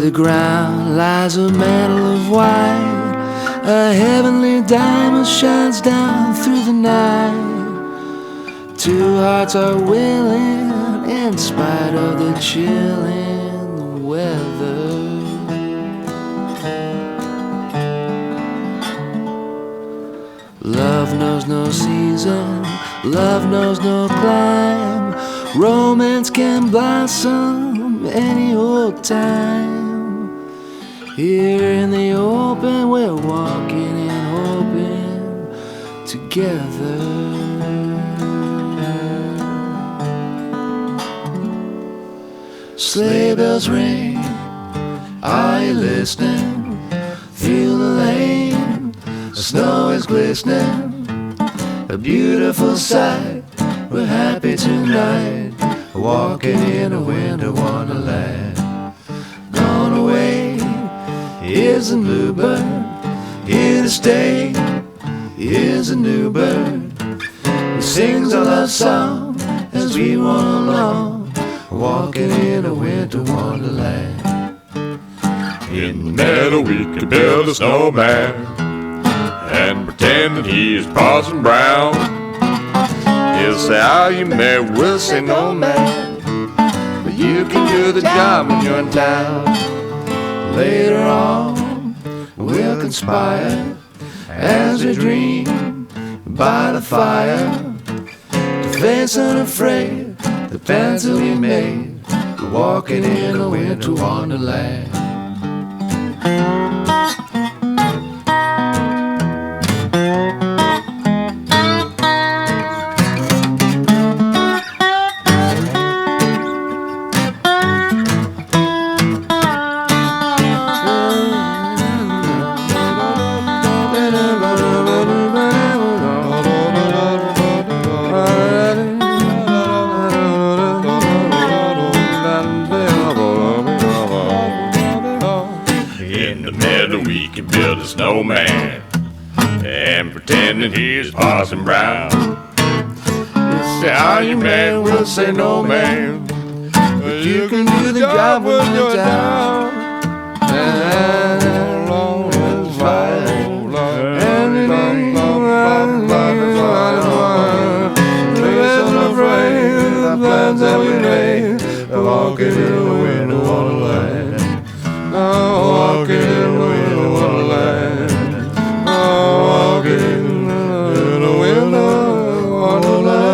the ground lies a mantle of white. A heavenly diamond shines down through the night. Two hearts are willing in spite of the chill in the weather. Love knows no season, love knows no clime. Romance can blossom any old time. Here in the open we're walking and hoping together. Sleigh bells ring, are you listening? Feel the lane, the snow is glistening. A beautiful sight, we're happy tonight, walking in a winter wonderland. Gone away is a new bird, here to stay is a new bird. He sings a love song as we run along, walking in a winter wonderland. In the meadow we could build a snowman and pretend that he is Parson Brown. He'll say, "Are you married?" We'll say, "No, man, but you can do the job when you're in town." Later on we'll conspire as we dream by the fire to face unafraid the plans that we made, walking in a winter wonderland. In the meadow we can build a snowman and pretend that he is Parson Brown. He'll say, "Are you married?" We'll say, "No, man, but you can do the job when you're down." That we made, walking in a winter wonderland, walking in a winter wonderland, walking in a winter wonderland.